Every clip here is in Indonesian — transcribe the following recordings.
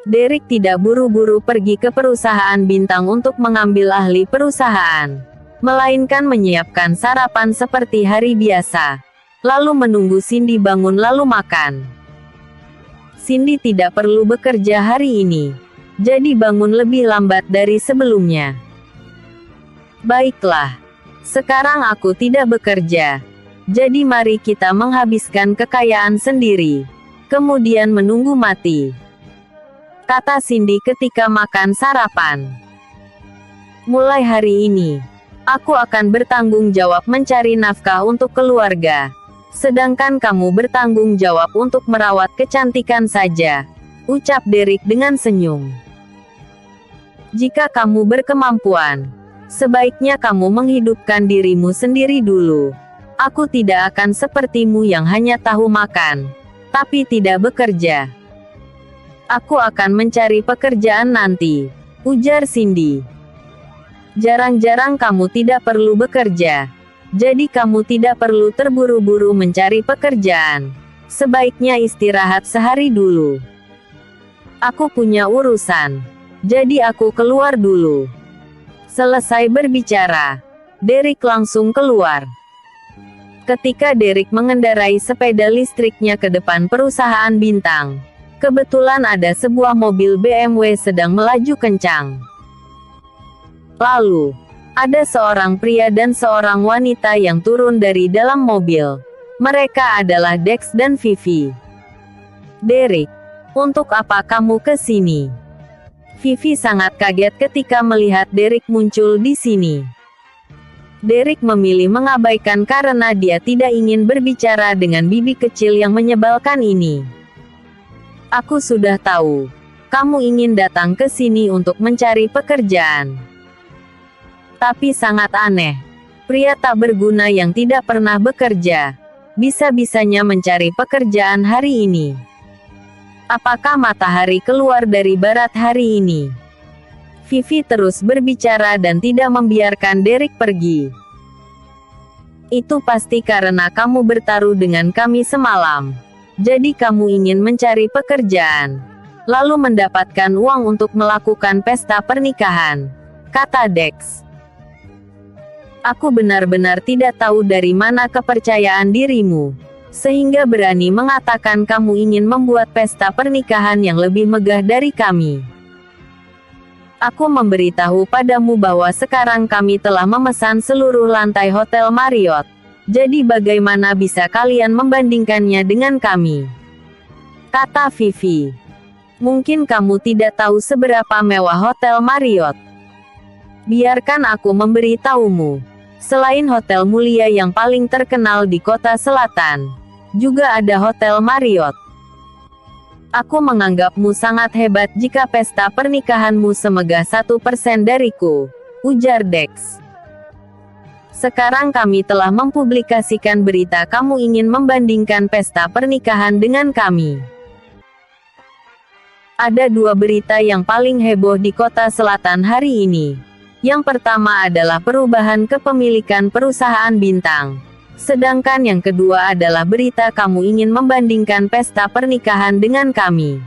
Derek tidak buru-buru pergi ke perusahaan bintang untuk mengambil ahli perusahaan, melainkan menyiapkan sarapan seperti hari biasa, lalu menunggu Cindy bangun lalu makan. Cindy tidak perlu bekerja hari ini, jadi bangun lebih lambat dari sebelumnya. Baiklah, sekarang aku tidak bekerja, jadi mari kita menghabiskan kekayaan sendiri, kemudian menunggu mati, kata Cindy ketika makan sarapan. Mulai hari ini, aku akan bertanggung jawab mencari nafkah untuk keluarga, sedangkan kamu bertanggung jawab untuk merawat kecantikan saja, ucap Derek dengan senyum. Jika kamu berkemampuan, sebaiknya kamu menghidupkan dirimu sendiri dulu. Aku tidak akan sepertimu yang hanya tahu makan, tapi tidak bekerja. Aku akan mencari pekerjaan nanti, ujar Cindy. Jarang-jarang kamu tidak perlu bekerja, jadi kamu tidak perlu terburu-buru mencari pekerjaan. Sebaiknya istirahat sehari dulu. Aku punya urusan, jadi aku keluar dulu. Selesai berbicara, Derek langsung keluar. Ketika Derek mengendarai sepeda listriknya ke depan perusahaan bintang, kebetulan ada sebuah mobil BMW sedang melaju kencang. Lalu, ada seorang pria dan seorang wanita yang turun dari dalam mobil. Mereka adalah Dex dan Vivi. Derek, untuk apa kamu ke sini? Vivi sangat kaget ketika melihat Derek muncul di sini. Derek memilih mengabaikan karena dia tidak ingin berbicara dengan bibi kecil yang menyebalkan ini. Aku sudah tahu, kamu ingin datang ke sini untuk mencari pekerjaan. Tapi sangat aneh, pria tak berguna yang tidak pernah bekerja, bisa-bisanya mencari pekerjaan hari ini. Apakah matahari keluar dari barat hari ini? Vivi terus berbicara dan tidak membiarkan Derek pergi. Itu pasti karena kamu bertaruh dengan kami semalam. Jadi kamu ingin mencari pekerjaan, lalu mendapatkan uang untuk melakukan pesta pernikahan, kata Dex. Aku benar-benar tidak tahu dari mana kepercayaan dirimu, sehingga berani mengatakan kamu ingin membuat pesta pernikahan yang lebih megah dari kami. Aku memberitahu padamu bahwa sekarang kami telah memesan seluruh lantai Hotel Marriott. Jadi bagaimana bisa kalian membandingkannya dengan kami? Kata Vivi. Mungkin kamu tidak tahu seberapa mewah Hotel Marriott. Biarkan aku memberitahumu. Selain hotel mulia yang paling terkenal di kota selatan, juga ada Hotel Marriott. Aku menganggapmu sangat hebat jika pesta pernikahanmu semegah 1% dariku, ujar Dex. Sekarang kami telah mempublikasikan berita kamu ingin membandingkan pesta pernikahan dengan kami. Ada dua berita yang paling heboh di kota selatan hari ini. Yang pertama adalah perubahan kepemilikan perusahaan bintang. Sedangkan yang kedua adalah berita kamu ingin membandingkan pesta pernikahan dengan kami.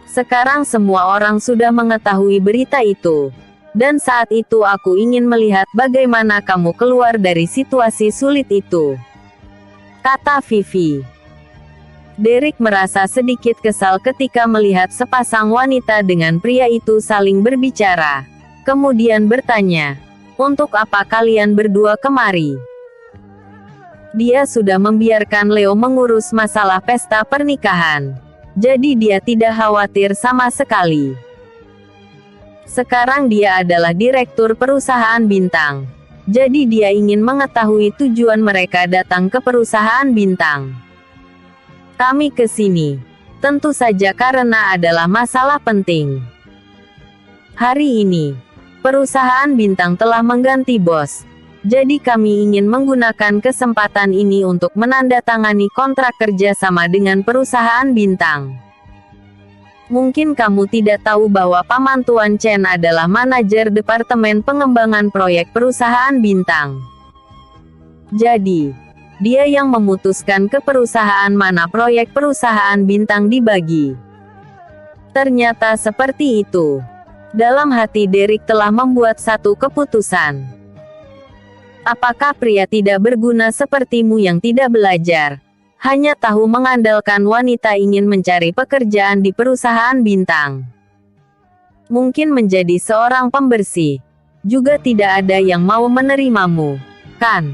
Sekarang semua orang sudah mengetahui berita itu. Dan saat itu aku ingin melihat bagaimana kamu keluar dari situasi sulit itu, kata Vivi. Derek merasa sedikit kesal ketika melihat sepasang wanita dengan pria itu saling berbicara. Kemudian bertanya, untuk apa kalian berdua kemari? Dia sudah membiarkan Leo mengurus masalah pesta pernikahan. Jadi dia tidak khawatir sama sekali. Sekarang dia adalah direktur perusahaan bintang. Jadi dia ingin mengetahui tujuan mereka datang ke perusahaan bintang. Kami ke sini, tentu saja karena adalah masalah penting. Hari ini, perusahaan bintang telah mengganti bos. Jadi kami ingin menggunakan kesempatan ini untuk menandatangani kontrak kerja sama dengan perusahaan bintang. Mungkin kamu tidak tahu bahwa Paman Tuan Chen adalah manajer Departemen Pengembangan Proyek Perusahaan Bintang. Jadi, dia yang memutuskan ke perusahaan mana proyek perusahaan bintang dibagi. Ternyata seperti itu. Dalam hati Derek telah membuat satu keputusan. Apakah pria tidak berguna sepertimu yang tidak belajar, hanya tahu mengandalkan wanita ingin mencari pekerjaan di perusahaan bintang? Mungkin menjadi seorang pembersih, juga tidak ada yang mau menerimamu, kan?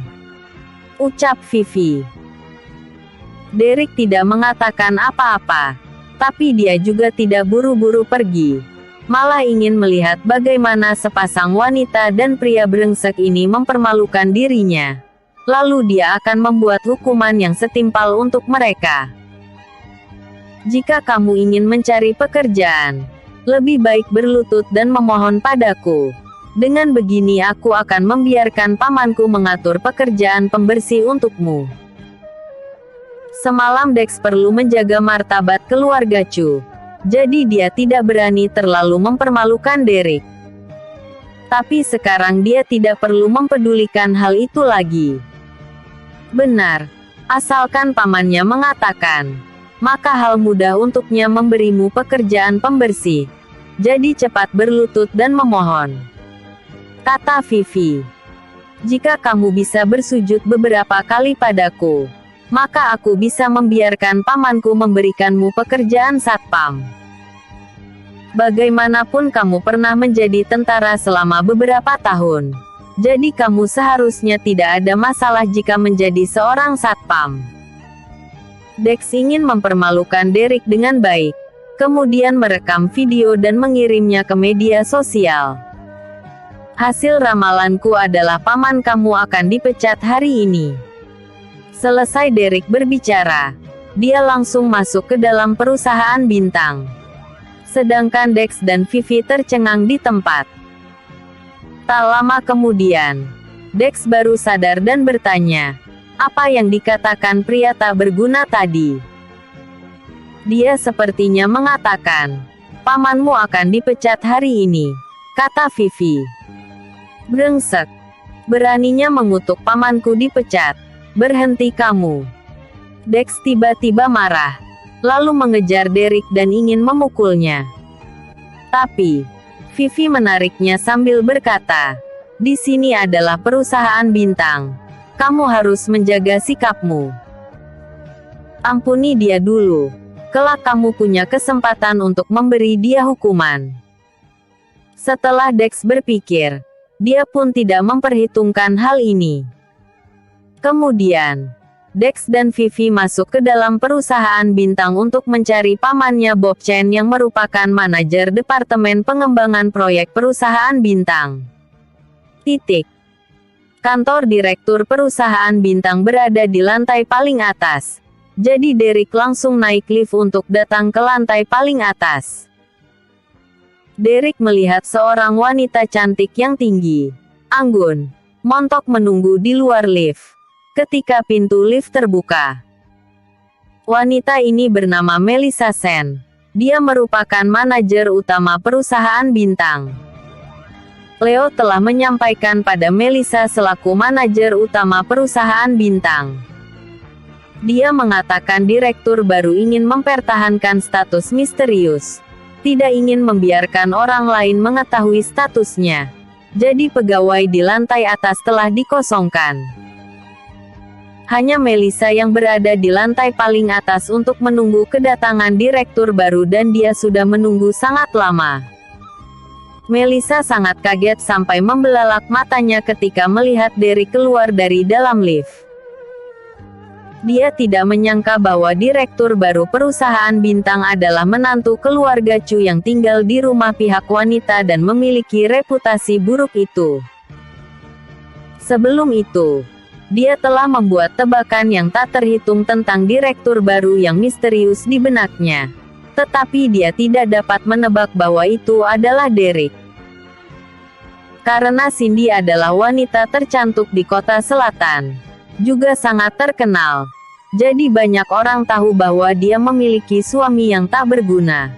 Ucap Vivi. Derek tidak mengatakan apa-apa, tapi dia juga tidak buru-buru pergi. Malah ingin melihat bagaimana sepasang wanita dan pria brengsek ini mempermalukan dirinya. Lalu dia akan membuat hukuman yang setimpal untuk mereka. Jika kamu ingin mencari pekerjaan, lebih baik berlutut dan memohon padaku. Dengan begini aku akan membiarkan pamanku mengatur pekerjaan pembersih untukmu. Semalam Dex perlu menjaga martabat keluarga Chu. Jadi dia tidak berani terlalu mempermalukan Derek. Tapi sekarang dia tidak perlu mempedulikan hal itu lagi. Benar, asalkan pamannya mengatakan, maka hal mudah untuknya memberimu pekerjaan pembersih. Jadi cepat berlutut dan memohon. Kata Vivi. Jika kamu bisa bersujud beberapa kali padaku, maka aku bisa membiarkan pamanku memberikanmu pekerjaan satpam. Bagaimanapun kamu pernah menjadi tentara selama beberapa tahun. Jadi kamu seharusnya tidak ada masalah jika menjadi seorang satpam. Dex ingin mempermalukan Derek dengan baik. Kemudian merekam video dan mengirimnya ke media sosial. Hasil ramalanku adalah paman kamu akan dipecat hari ini. Selesai Derek berbicara, dia langsung masuk ke dalam perusahaan bintang. Sedangkan Dex dan Vivi tercengang di tempat. Tak lama kemudian, Dex baru sadar dan bertanya, apa yang dikatakan pria tak berguna tadi? Dia sepertinya mengatakan, pamanmu akan dipecat hari ini, kata Vivi. Brengsek. Beraninya mengutuk pamanku dipecat. Berhenti kamu. Dex tiba-tiba marah, lalu mengejar Derek dan ingin memukulnya. Tapi, Vivi menariknya sambil berkata, di sini adalah perusahaan bintang. Kamu harus menjaga sikapmu. Ampuni dia dulu. Kelak kamu punya kesempatan untuk memberi dia hukuman. Setelah Dex berpikir, dia pun tidak memperhitungkan hal ini. Kemudian, Dex dan Vivi masuk ke dalam perusahaan bintang untuk mencari pamannya Bob Chen yang merupakan manajer Departemen Pengembangan Proyek Perusahaan Bintang. Kantor direktur perusahaan bintang berada di lantai paling atas. Jadi Derek langsung naik lift untuk datang ke lantai paling atas. Derek melihat seorang wanita cantik yang tinggi, anggun, montok menunggu di luar lift. Ketika pintu lift terbuka, wanita ini bernama Melissa Sen. Dia merupakan manajer utama perusahaan bintang. Leo telah menyampaikan pada Melissa selaku manajer utama perusahaan bintang. Dia mengatakan direktur baru ingin mempertahankan status misterius. Tidak ingin membiarkan orang lain mengetahui statusnya. Jadi pegawai di lantai atas telah dikosongkan. Hanya Melissa yang berada di lantai paling atas untuk menunggu kedatangan direktur baru dan dia sudah menunggu sangat lama. Melissa sangat kaget sampai membelalak matanya ketika melihat Derek keluar dari dalam lift. Dia tidak menyangka bahwa direktur baru perusahaan bintang adalah menantu keluarga Chu yang tinggal di rumah pihak wanita dan memiliki reputasi buruk itu. Sebelum itu, dia telah membuat tebakan yang tak terhitung tentang direktur baru yang misterius di benaknya. Tetapi dia tidak dapat menebak bahwa itu adalah Derek. Karena Cindy adalah wanita tercantik di kota selatan, juga sangat terkenal. Jadi banyak orang tahu bahwa dia memiliki suami yang tak berguna.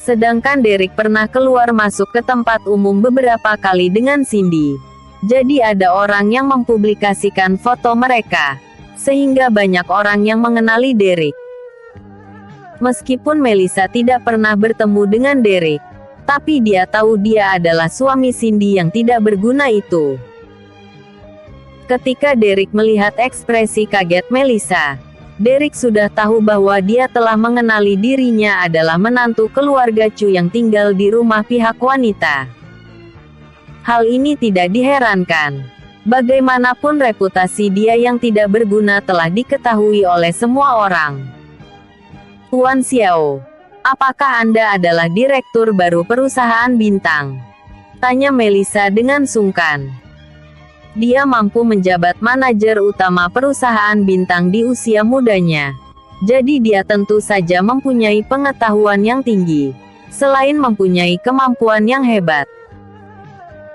Sedangkan Derek pernah keluar masuk ke tempat umum beberapa kali dengan Cindy. Jadi ada orang yang mempublikasikan foto mereka, sehingga banyak orang yang mengenali Derek. Meskipun Melissa tidak pernah bertemu dengan Derek, tapi dia tahu dia adalah suami Cindy yang tidak berguna itu. Ketika Derek melihat ekspresi kaget Melissa, Derek sudah tahu bahwa dia telah mengenali dirinya adalah menantu keluarga Chu yang tinggal di rumah pihak wanita. Hal ini tidak diherankan. Bagaimanapun reputasi dia yang tidak berguna telah diketahui oleh semua orang. Tuan Xiao, apakah Anda adalah direktur baru perusahaan bintang? Tanya Melissa dengan sungkan. Dia mampu menjabat manajer utama perusahaan bintang di usia mudanya. Jadi dia tentu saja mempunyai pengetahuan yang tinggi, selain mempunyai kemampuan yang hebat.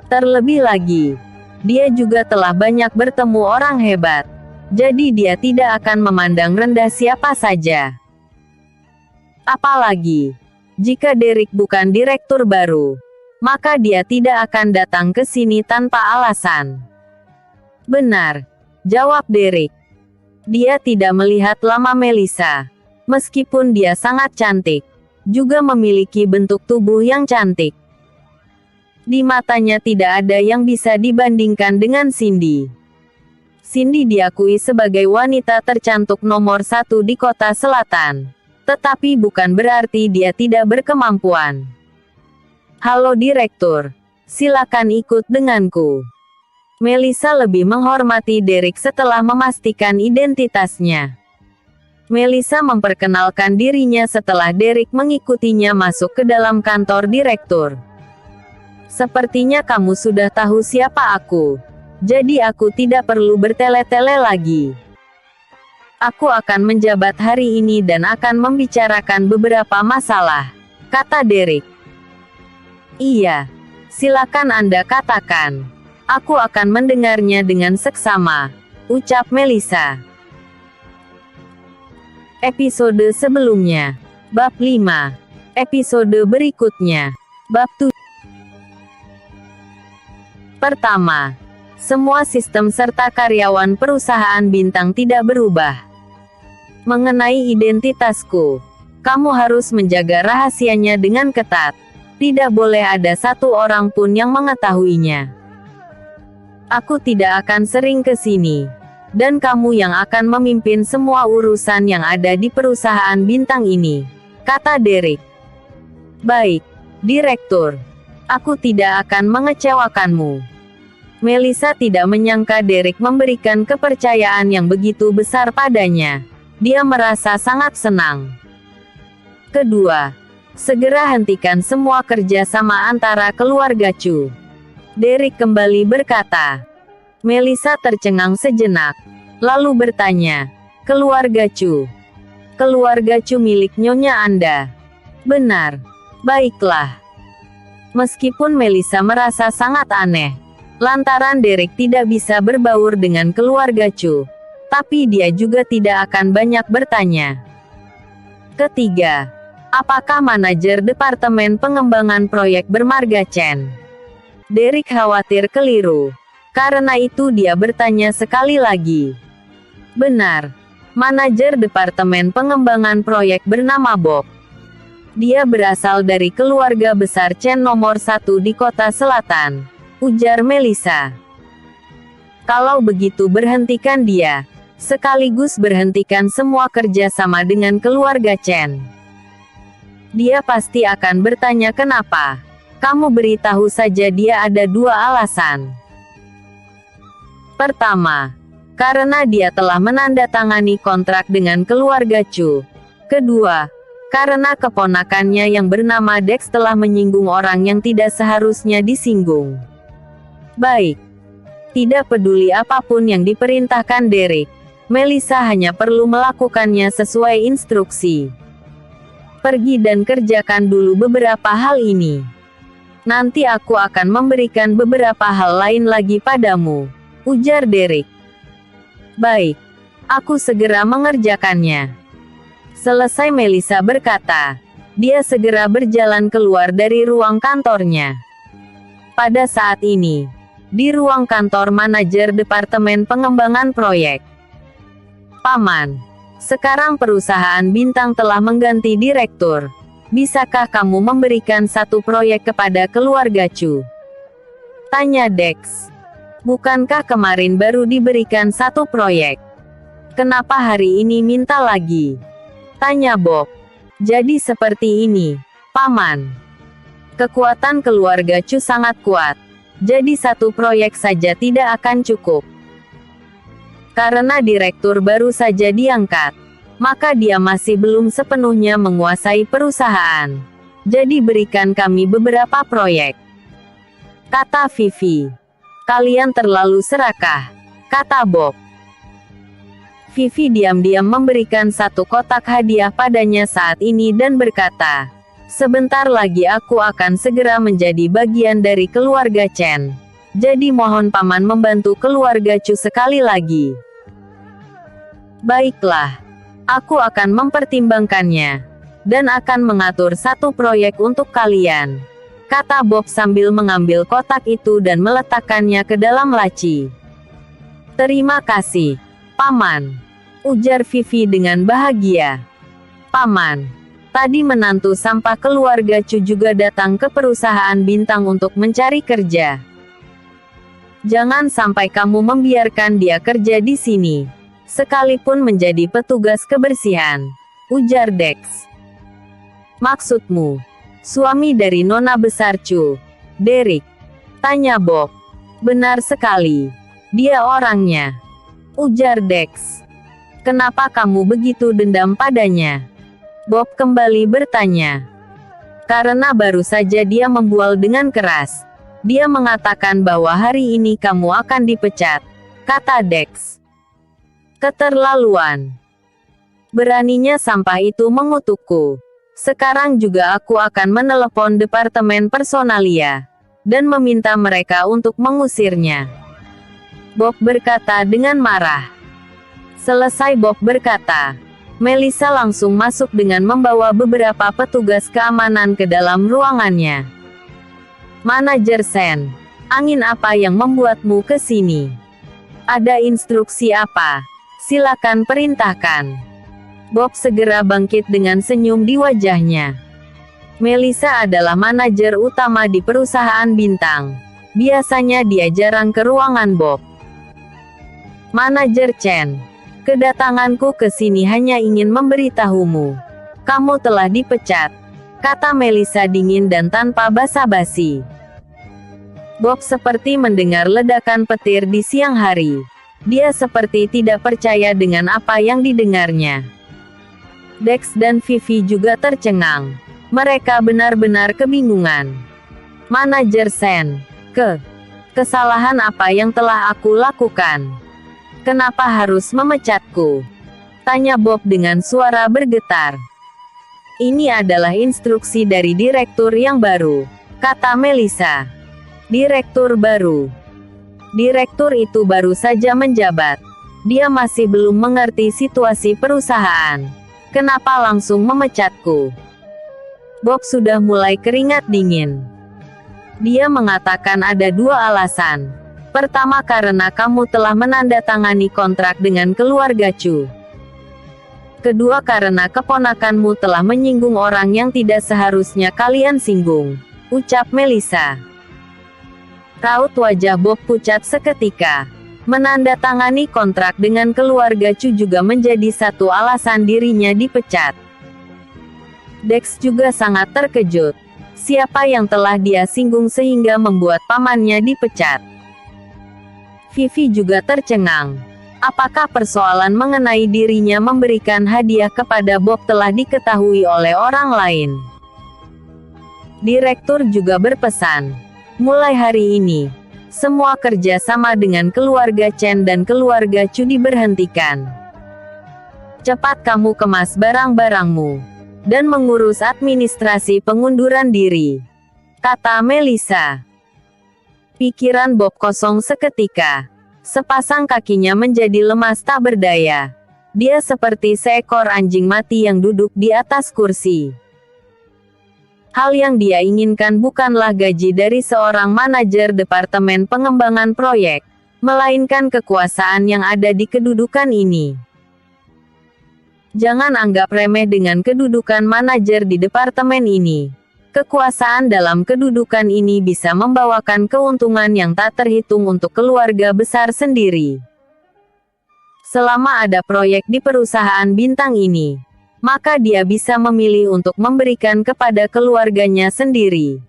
Terlebih lagi, dia juga telah banyak bertemu orang hebat. Jadi dia tidak akan memandang rendah siapa saja. Apalagi, jika Derek bukan direktur baru, maka dia tidak akan datang ke sini tanpa alasan. Benar, jawab Derek. Dia tidak melihat lama Melissa. Meskipun dia sangat cantik, juga memiliki bentuk tubuh yang cantik. Di matanya tidak ada yang bisa dibandingkan dengan Cindy. Cindy diakui sebagai wanita tercantik nomor 1 di kota selatan. Tetapi bukan berarti dia tidak berkemampuan. Halo direktur, silakan ikut denganku. Melissa lebih menghormati Derek setelah memastikan identitasnya. Melissa memperkenalkan dirinya setelah Derek mengikutinya masuk ke dalam kantor direktur. Sepertinya kamu sudah tahu siapa aku. Jadi aku tidak perlu bertele-tele lagi. Aku akan menjabat hari ini dan akan membicarakan beberapa masalah, kata Derek. Iya, silakan Anda katakan. Aku akan mendengarnya dengan seksama, ucap Melissa. Episode sebelumnya, bab 5. Episode berikutnya, bab 7. Pertama, semua sistem serta karyawan perusahaan bintang tidak berubah. Mengenai identitasku, kamu harus menjaga rahasianya dengan ketat. Tidak boleh ada satu orang pun yang mengetahuinya. Aku tidak akan sering ke sini, dan kamu yang akan memimpin semua urusan yang ada di perusahaan bintang ini, kata Derek. Baik, direktur. Aku tidak akan mengecewakanmu. Melissa tidak menyangka Derek memberikan kepercayaan yang begitu besar padanya. Dia merasa sangat senang. Kedua, segera hentikan semua kerja sama antara keluarga Chu. Derek kembali berkata. Melissa tercengang sejenak, lalu bertanya, keluarga Chu? Keluarga Chu milik nyonya Anda? Benar. Baiklah. Meskipun Melissa merasa sangat aneh, lantaran Derek tidak bisa berbaur dengan keluarga Chu, tapi dia juga tidak akan banyak bertanya. Ketiga, apakah manajer departemen pengembangan proyek bermarga Chen? Derek khawatir keliru. Karena itu dia bertanya sekali lagi. Benar, manajer departemen pengembangan proyek bernama Bob. Dia berasal dari keluarga besar Chen nomor 1 di kota selatan, ujar Melissa. Kalau begitu berhentikan dia. Sekaligus berhentikan semua kerja sama dengan keluarga Chen. Dia pasti akan bertanya kenapa. Kamu beritahu saja dia ada 2 alasan. Pertama, karena dia telah menandatangani kontrak dengan keluarga Chu. Kedua, karena keponakannya yang bernama Dex telah menyinggung orang yang tidak seharusnya disinggung. Baik. Tidak peduli apapun yang diperintahkan Derek, Melissa hanya perlu melakukannya sesuai instruksi. Pergi dan kerjakan dulu beberapa hal ini. Nanti aku akan memberikan beberapa hal lain lagi padamu, ujar Derek. Baik, aku segera mengerjakannya. Selesai Melissa berkata, dia segera berjalan keluar dari ruang kantornya. Pada saat ini, di ruang kantor manajer departemen pengembangan proyek. Paman, Sekarang perusahaan bintang telah mengganti direktur. Bisakah kamu memberikan satu proyek kepada keluarga Chu? Tanya Dex. Bukankah kemarin baru diberikan satu proyek? Kenapa hari ini minta lagi? Tanya Bob. Jadi seperti ini, Paman. Kekuatan keluarga Chu sangat kuat. Jadi satu proyek saja tidak akan cukup. Karena direktur baru saja diangkat, maka dia masih belum sepenuhnya menguasai perusahaan. Jadi berikan kami beberapa proyek. Kata Vivi. Kalian terlalu serakah, kata Bob. Vivi diam-diam memberikan satu kotak hadiah padanya saat ini dan berkata, sebentar lagi aku akan segera menjadi bagian dari keluarga Chen. Jadi mohon Paman membantu keluarga Chu sekali lagi. Baiklah. Aku akan mempertimbangkannya. Dan akan mengatur satu proyek untuk kalian. Kata Bob sambil mengambil kotak itu dan meletakkannya ke dalam laci. Terima kasih, Paman. Ujar Vivi dengan bahagia. Paman. Tadi menantu sampah keluarga Chu juga datang ke perusahaan bintang untuk mencari kerja. Jangan sampai kamu membiarkan dia kerja di sini. Sekalipun menjadi petugas kebersihan, ujar Dex. Maksudmu, suami dari Nona Besar Chu, Derek? Tanya Bob. Benar sekali. Dia orangnya, ujar Dex. Kenapa kamu begitu dendam padanya? Bob kembali bertanya. Karena baru saja dia membual dengan keras. Dia mengatakan bahwa hari ini kamu akan dipecat, kata Dex. Keterlaluan. Beraninya sampah itu mengutukku. Sekarang juga aku akan menelepon departemen personalia dan meminta mereka untuk mengusirnya. Bob berkata dengan marah. Selesai Bob berkata, Melissa langsung masuk dengan membawa beberapa petugas keamanan ke dalam ruangannya. Manajer Sen, angin apa yang membuatmu ke sini? Ada instruksi apa? Silakan perintahkan. Bob segera bangkit dengan senyum di wajahnya. Melissa adalah manajer utama di perusahaan bintang. Biasanya dia jarang ke ruangan Bob. Manajer Chen, kedatanganku ke sini hanya ingin memberitahumu. Kamu telah dipecat, kata Melissa dingin dan tanpa basa-basi. Bob seperti mendengar ledakan petir di siang hari. Dia seperti tidak percaya dengan apa yang didengarnya. Dex dan Vivi juga tercengang. Mereka benar-benar kebingungan. Manajer Sen, kesalahan apa yang telah aku lakukan? Kenapa harus memecatku? Tanya Bob dengan suara bergetar. Ini adalah instruksi dari direktur yang baru, kata Melissa. Direktur baru. Direktur itu baru saja menjabat. Dia masih belum mengerti situasi perusahaan. Kenapa langsung memecatku? Bob sudah mulai keringat dingin. Dia mengatakan ada dua alasan. Pertama karena kamu telah menandatangani kontrak dengan keluarga Chu. Kedua karena keponakanmu telah menyinggung orang yang tidak seharusnya kalian singgung, ucap Melissa. Raut wajah Bob pucat seketika. Menandatangani kontrak dengan keluarga Chu juga menjadi satu alasan dirinya dipecat. Dex juga sangat terkejut. Siapa yang telah dia singgung sehingga membuat pamannya dipecat? Vivi juga tercengang. Apakah persoalan mengenai dirinya memberikan hadiah kepada Bob telah diketahui oleh orang lain? Direktur juga berpesan. Mulai hari ini, semua kerja sama dengan keluarga Chen dan keluarga Chu diberhentikan. Cepat kamu kemas barang-barangmu dan mengurus administrasi pengunduran diri, kata Melissa. Pikiran Bob kosong seketika. Sepasang kakinya menjadi lemas tak berdaya. Dia seperti seekor anjing mati yang duduk di atas kursi. Hal yang dia inginkan bukanlah gaji dari seorang manajer departemen pengembangan proyek, melainkan kekuasaan yang ada di kedudukan ini. Jangan anggap remeh dengan kedudukan manajer di departemen ini. Kekuasaan dalam kedudukan ini bisa membawakan keuntungan yang tak terhitung untuk keluarga besar sendiri. Selama ada proyek di perusahaan bintang ini, maka dia bisa memilih untuk memberikan kepada keluarganya sendiri.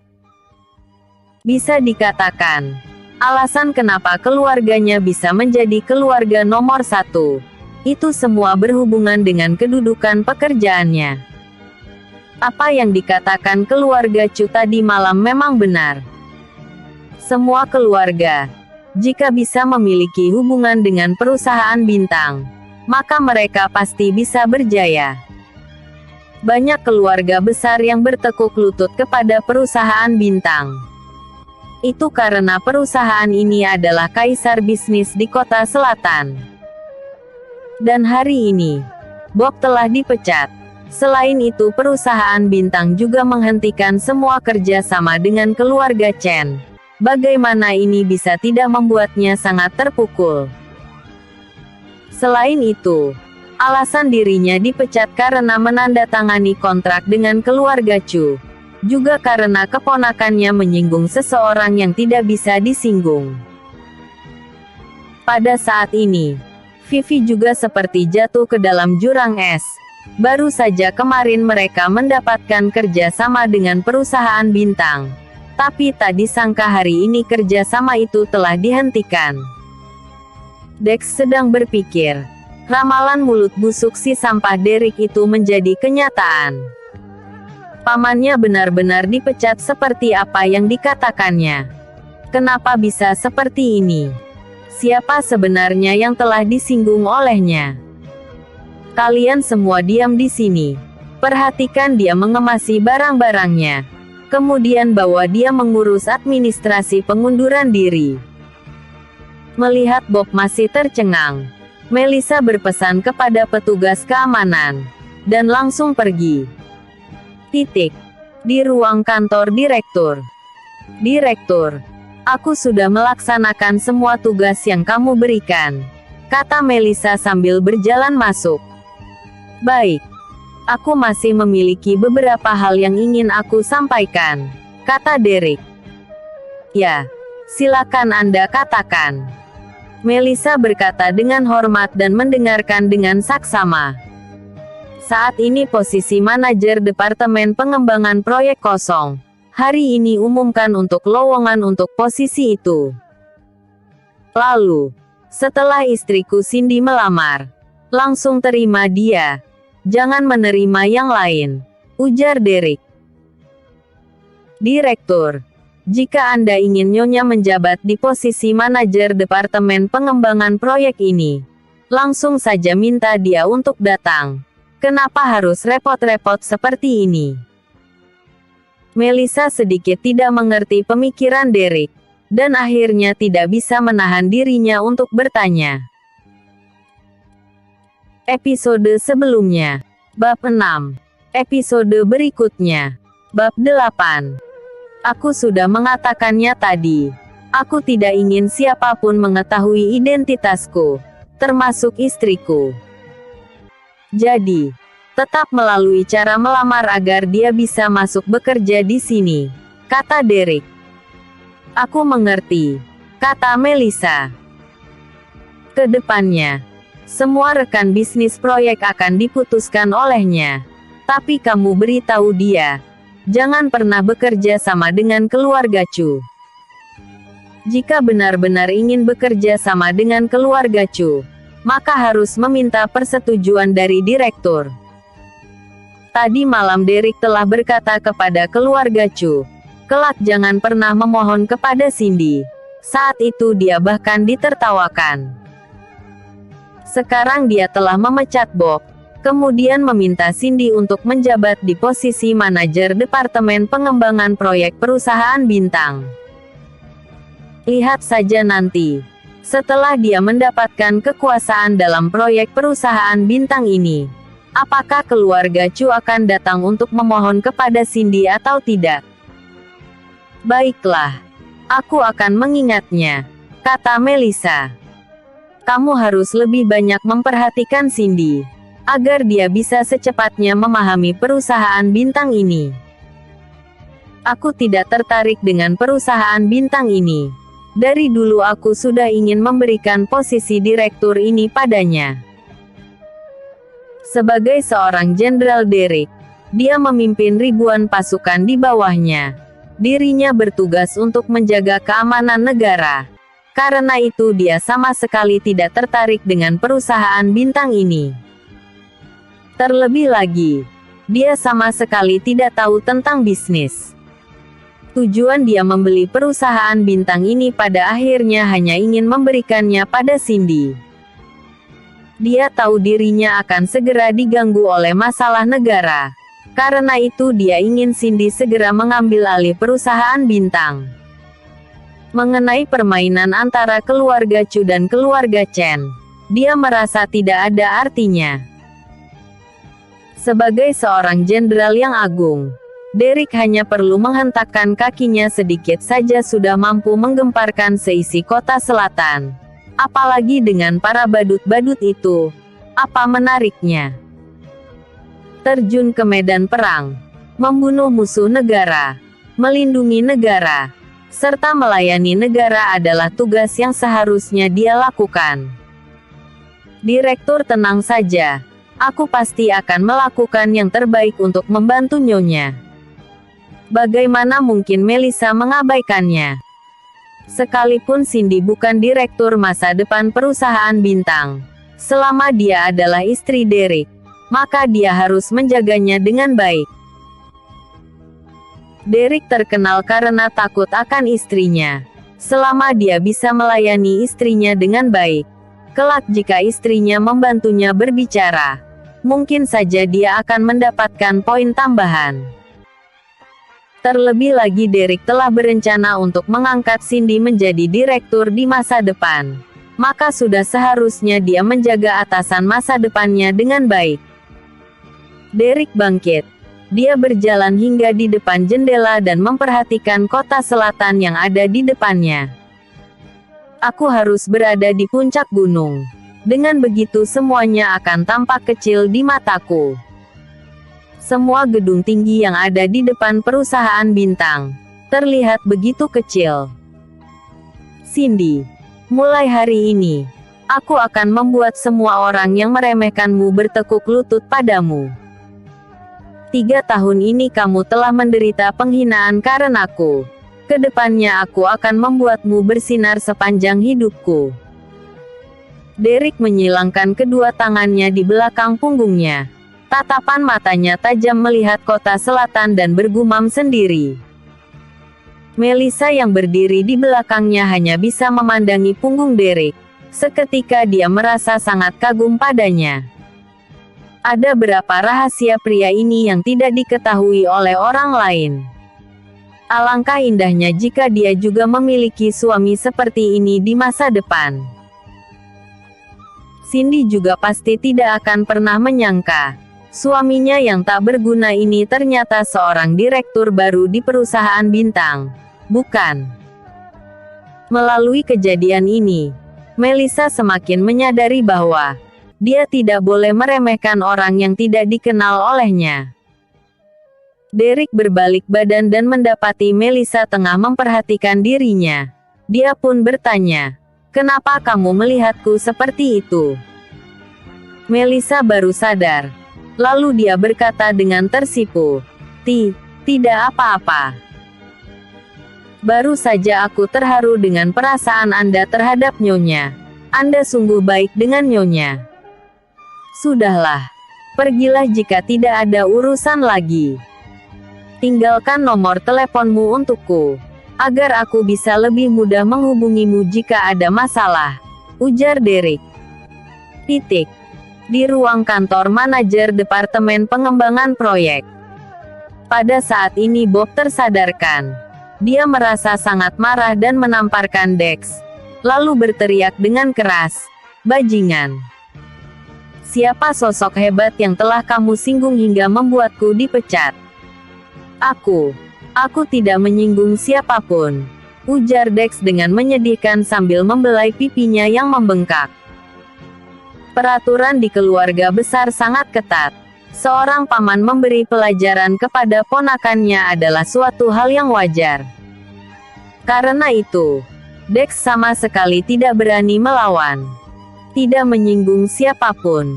Bisa dikatakan, alasan kenapa keluarganya bisa menjadi keluarga nomor satu, itu semua berhubungan dengan kedudukan pekerjaannya. Apa yang dikatakan keluarga Chu tadi malam memang benar. Semua keluarga, jika bisa memiliki hubungan dengan perusahaan bintang, maka mereka pasti bisa berjaya. Banyak keluarga besar yang bertekuk lutut kepada perusahaan bintang. Itu karena perusahaan ini adalah kaisar bisnis di kota selatan. Dan hari ini, Bob telah dipecat. Selain itu perusahaan bintang juga menghentikan semua kerja sama dengan keluarga Chen. Bagaimana ini bisa tidak membuatnya sangat terpukul. Selain itu, alasan dirinya dipecat karena menandatangani kontrak dengan keluarga Chu. Juga karena keponakannya menyinggung seseorang yang tidak bisa disinggung. Pada saat ini, Vivi juga seperti jatuh ke dalam jurang es. Baru saja kemarin mereka mendapatkan kerja sama dengan perusahaan bintang. Tapi tak disangka hari ini kerja sama itu telah dihentikan. Dex sedang berpikir, ramalan mulut busuk si sampah Derek itu menjadi kenyataan. Pamannya benar-benar dipecat seperti apa yang dikatakannya. Kenapa bisa seperti ini? Siapa sebenarnya yang telah disinggung olehnya? Kalian semua diam di sini. Perhatikan dia mengemasi barang-barangnya. Kemudian bawa dia mengurus administrasi pengunduran diri. Melihat Bob masih tercengang, Melissa berpesan kepada petugas keamanan, dan langsung pergi. Di ruang kantor direktur. Direktur, aku sudah melaksanakan semua tugas yang kamu berikan, kata Melissa sambil berjalan masuk. Baik. Aku masih memiliki beberapa hal yang ingin aku sampaikan, kata Derek. Ya, silakan Anda katakan. Melissa berkata dengan hormat dan mendengarkan dengan saksama. Saat ini posisi manajer Departemen Pengembangan Proyek kosong. Hari ini umumkan untuk lowongan untuk posisi itu. Lalu, setelah istriku Cindy melamar, langsung terima dia. Jangan menerima yang lain, ujar Derek. Direktur, jika Anda ingin Nyonya menjabat di posisi manajer Departemen Pengembangan Proyek ini, langsung saja minta dia untuk datang. Kenapa harus repot-repot seperti ini? Melissa sedikit tidak mengerti pemikiran Derek, dan akhirnya tidak bisa menahan dirinya untuk bertanya. Episode sebelumnya. Bab 6. Episode berikutnya. Bab 8. Aku sudah mengatakannya tadi. Aku tidak ingin siapapun mengetahui identitasku, termasuk istriku. Jadi, tetap melalui cara melamar agar dia bisa masuk bekerja di sini, kata Derek. Aku mengerti, kata Melissa. Kedepannya, semua rekan bisnis proyek akan diputuskan olehnya. Tapi kamu beritahu dia, jangan pernah bekerja sama dengan keluarga Chu. Jika benar-benar ingin bekerja sama dengan keluarga Chu, maka harus meminta persetujuan dari direktur. Tadi malam Derek telah berkata kepada keluarga Chu, kelak jangan pernah memohon kepada Cindy. Saat itu dia bahkan ditertawakan. Sekarang dia telah memecat Bob, kemudian meminta Cindy untuk menjabat di posisi manajer Departemen Pengembangan Proyek Perusahaan Bintang. Lihat saja nanti. Setelah dia mendapatkan kekuasaan dalam proyek perusahaan bintang ini, apakah keluarga Chu akan datang untuk memohon kepada Cindy atau tidak? Baiklah, aku akan mengingatnya, kata Melissa. Kamu harus lebih banyak memperhatikan Cindy. agar dia bisa secepatnya memahami perusahaan bintang ini. Aku tidak tertarik dengan perusahaan bintang ini. Dari dulu aku sudah ingin memberikan posisi direktur ini padanya. Sebagai seorang Jenderal Derek, dia memimpin ribuan pasukan di bawahnya. Dirinya bertugas untuk menjaga keamanan negara. Karena itu dia sama sekali tidak tertarik dengan perusahaan bintang ini. Terlebih lagi, dia sama sekali tidak tahu tentang bisnis. Tujuan dia membeli perusahaan bintang ini pada akhirnya hanya ingin memberikannya pada Cindy. Dia tahu dirinya akan segera diganggu oleh masalah negara. Karena itu dia ingin Cindy segera mengambil alih perusahaan bintang. Mengenai permainan antara keluarga Chu dan keluarga Chen, dia merasa tidak ada artinya. Sebagai seorang jenderal yang agung, Derek hanya perlu menghentakkan kakinya sedikit saja sudah mampu menggemparkan seisi kota selatan. Apalagi dengan para badut-badut itu. Apa menariknya? Terjun ke medan perang, membunuh musuh negara, melindungi negara, serta melayani negara adalah tugas yang seharusnya dia lakukan. Direktur, tenang saja. Aku pasti akan melakukan yang terbaik untuk membantu Nyonya. Bagaimana mungkin Melissa mengabaikannya? Sekalipun Cindy bukan direktur masa depan perusahaan bintang, selama dia adalah istri Derek, maka dia harus menjaganya dengan baik. Derek terkenal karena takut akan istrinya. Selama dia bisa melayani istrinya dengan baik, kelak jika istrinya membantunya berbicara, mungkin saja dia akan mendapatkan poin tambahan. Terlebih lagi Derek telah berencana untuk mengangkat Cindy menjadi direktur di masa depan. Maka sudah seharusnya dia menjaga atasan masa depannya dengan baik. Derek bangkit. Dia berjalan hingga di depan jendela dan memperhatikan kota selatan yang ada di depannya. Aku harus berada di puncak gunung. Dengan begitu semuanya akan tampak kecil di mataku. Semua gedung tinggi yang ada di depan perusahaan bintang terlihat begitu kecil. Cindy, mulai hari ini, aku akan membuat semua orang yang meremehkanmu bertekuk lutut padamu. 3 tahun ini kamu telah menderita penghinaan karenaku. Kedepannya aku akan membuatmu bersinar sepanjang hidupku. Derek menyilangkan kedua tangannya di belakang punggungnya. Tatapan matanya tajam melihat kota selatan dan bergumam sendiri. Melissa yang berdiri di belakangnya hanya bisa memandangi punggung Derek. Seketika dia merasa sangat kagum padanya. Ada berapa rahasia pria ini yang tidak diketahui oleh orang lain. Alangkah indahnya jika dia juga memiliki suami seperti ini di masa depan. Cindy juga pasti tidak akan pernah menyangka, suaminya yang tak berguna ini ternyata seorang direktur baru di perusahaan bintang. Bukan. Melalui kejadian ini, Melissa semakin menyadari bahwa dia tidak boleh meremehkan orang yang tidak dikenal olehnya. Derek berbalik badan dan mendapati Melissa tengah memperhatikan dirinya. Dia pun bertanya, "Kenapa kamu melihatku seperti itu?" Melissa baru sadar. Lalu dia berkata dengan tersipu, Tidak apa-apa. Baru saja aku terharu dengan perasaan Anda terhadap Nyonya. Anda sungguh baik dengan Nyonya." "Sudahlah. Pergilah jika tidak ada urusan lagi. Tinggalkan nomor teleponmu untukku, agar aku bisa lebih mudah menghubungimu jika ada masalah," ujar Derek. Di ruang kantor manajer Departemen Pengembangan Proyek. Pada saat ini Bob tersadarkan. Dia merasa sangat marah dan menamparkan Dex. Lalu berteriak dengan keras, "Bajingan! Siapa sosok hebat yang telah kamu singgung hingga membuatku dipecat?" Aku tidak menyinggung siapapun," ujar Dex dengan menyedihkan sambil membelai pipinya yang membengkak. Peraturan di keluarga besar sangat ketat. Seorang paman memberi pelajaran kepada ponakannya adalah suatu hal yang wajar. Karena itu, Dex sama sekali tidak berani melawan. Tidak menyinggung siapapun.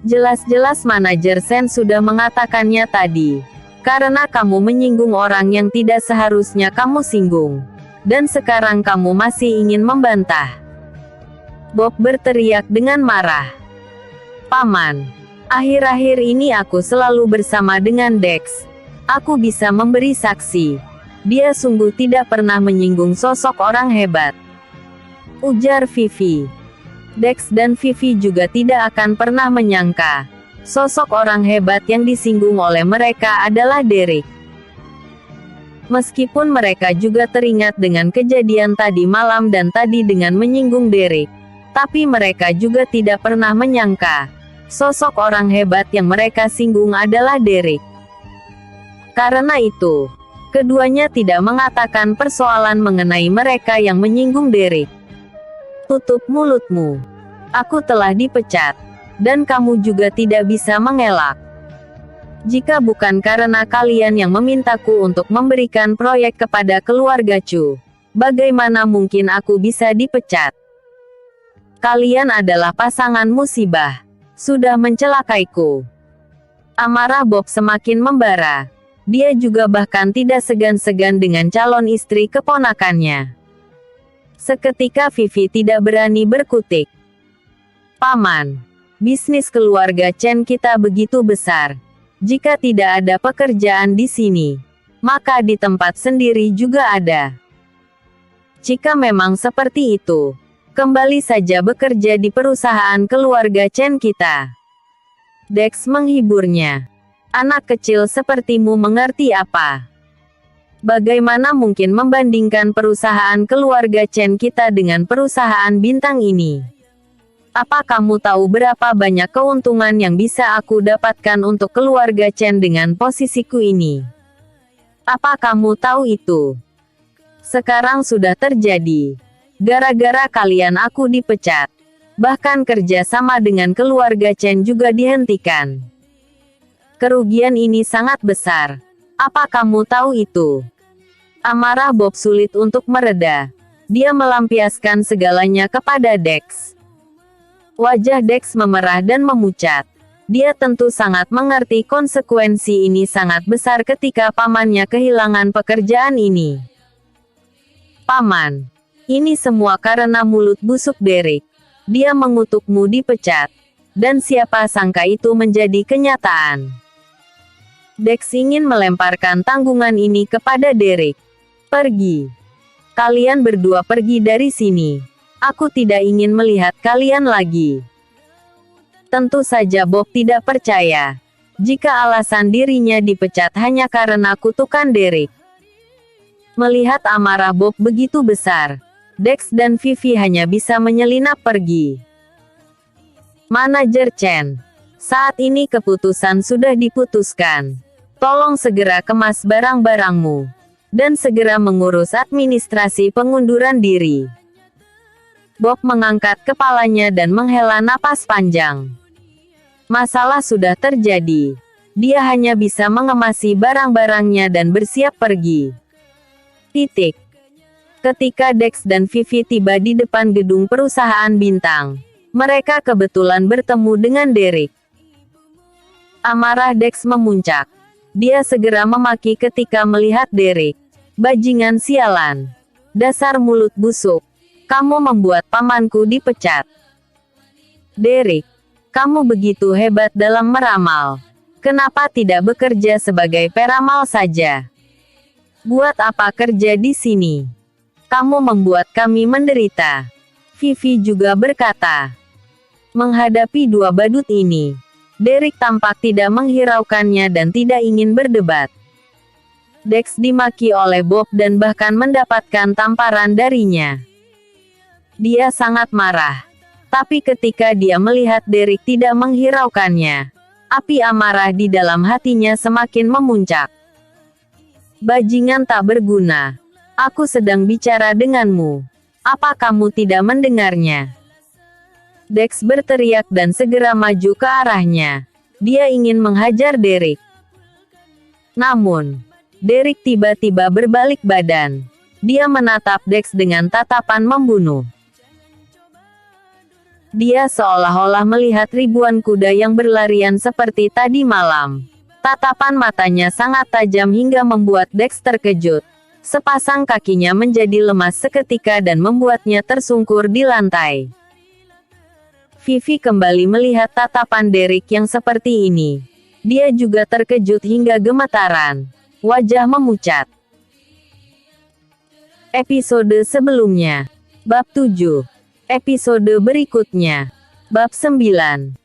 Jelas-jelas manajer Sen sudah mengatakannya tadi. Karena kamu menyinggung orang yang tidak seharusnya kamu singgung. Dan sekarang kamu masih ingin membantah. Bob berteriak dengan marah. Paman, akhir-akhir ini aku selalu bersama dengan Dex. Aku bisa memberi saksi. Dia sungguh tidak pernah menyinggung sosok orang hebat. Ujar Vivi. Dex dan Vivi juga tidak akan pernah menyangka. Sosok orang hebat yang disinggung oleh mereka adalah Derek. Meskipun mereka juga teringat dengan kejadian tadi malam dan tadi dengan menyinggung Derek. Tapi mereka juga tidak pernah menyangka, sosok orang hebat yang mereka singgung adalah Derek. Karena itu, keduanya tidak mengatakan persoalan mengenai mereka yang menyinggung Derek. Tutup mulutmu. Aku telah dipecat. Dan kamu juga tidak bisa mengelak. Jika bukan karena kalian yang memintaku untuk memberikan proyek kepada keluarga Chu, bagaimana mungkin aku bisa dipecat? Kalian adalah pasangan musibah. Sudah mencelakaiku. Amarah Bob semakin membara. Dia juga bahkan tidak segan-segan dengan calon istri keponakannya. Seketika Vivi tidak berani berkutik. Paman, bisnis keluarga Chen kita begitu besar. Jika tidak ada pekerjaan di sini, maka di tempat sendiri juga ada. Jika memang seperti itu, kembali saja bekerja di perusahaan keluarga Chen kita. Dex menghiburnya. Anak kecil sepertimu mengerti apa? Bagaimana mungkin membandingkan perusahaan keluarga Chen kita dengan perusahaan bintang ini? Apa kamu tahu berapa banyak keuntungan yang bisa aku dapatkan untuk keluarga Chen dengan posisiku ini? Apa kamu tahu itu? Sekarang sudah terjadi. Gara-gara kalian aku dipecat. Bahkan kerja sama dengan keluarga Chen juga dihentikan. Kerugian ini sangat besar. Apa kamu tahu itu? Amarah Bob sulit untuk mereda. Dia melampiaskan segalanya kepada Dex. Wajah Dex memerah dan memucat. Dia tentu sangat mengerti konsekuensi ini sangat besar ketika pamannya kehilangan pekerjaan ini. Paman, ini semua karena mulut busuk Derek. Dia mengutukmu dipecat. Dan siapa sangka itu menjadi kenyataan. Dex ingin melemparkan tanggungan ini kepada Derek. Pergi. Kalian berdua pergi dari sini. Aku tidak ingin melihat kalian lagi. Tentu saja Bob tidak percaya. Jika alasan dirinya dipecat hanya karena kutukan Derek. Melihat amarah Bob begitu besar, Dex dan Vivi hanya bisa menyelinap pergi. Manajer Chen, saat ini keputusan sudah diputuskan. Tolong segera kemas barang-barangmu. Dan segera mengurus administrasi pengunduran diri. Bob mengangkat kepalanya dan menghela napas panjang. Masalah sudah terjadi. Dia hanya bisa mengemasi barang-barangnya dan bersiap pergi. Titik. Ketika Dex dan Vivi tiba di depan gedung perusahaan bintang, mereka kebetulan bertemu dengan Derek. Amarah Dex memuncak. Dia segera memaki ketika melihat Derek. Bajingan sialan. Dasar mulut busuk. Kamu membuat pamanku dipecat. Derek, kamu begitu hebat dalam meramal. Kenapa tidak bekerja sebagai peramal saja? Buat apa kerja di sini? Kamu membuat kami menderita. Vivi juga berkata. Menghadapi dua badut ini, Derek tampak tidak menghiraukannya dan tidak ingin berdebat. Dex dimaki oleh Bob dan bahkan mendapatkan tamparan darinya. Dia sangat marah. Tapi ketika dia melihat Derek tidak menghiraukannya, api amarah di dalam hatinya semakin memuncak. Bajingan tak berguna. Aku sedang bicara denganmu. Apa kamu tidak mendengarnya? Dex berteriak dan segera maju ke arahnya. Dia ingin menghajar Derek. Namun, Derek tiba-tiba berbalik badan. Dia menatap Dex dengan tatapan membunuh. Dia seolah-olah melihat ribuan kuda yang berlarian seperti tadi malam. Tatapan matanya sangat tajam hingga membuat Dex terkejut. Sepasang kakinya menjadi lemas seketika dan membuatnya tersungkur di lantai. Vivi kembali melihat tatapan Derek yang seperti ini. Dia juga terkejut hingga gemetaran. Wajah memucat. Episode sebelumnya. Bab 7. Episode berikutnya. Bab 9.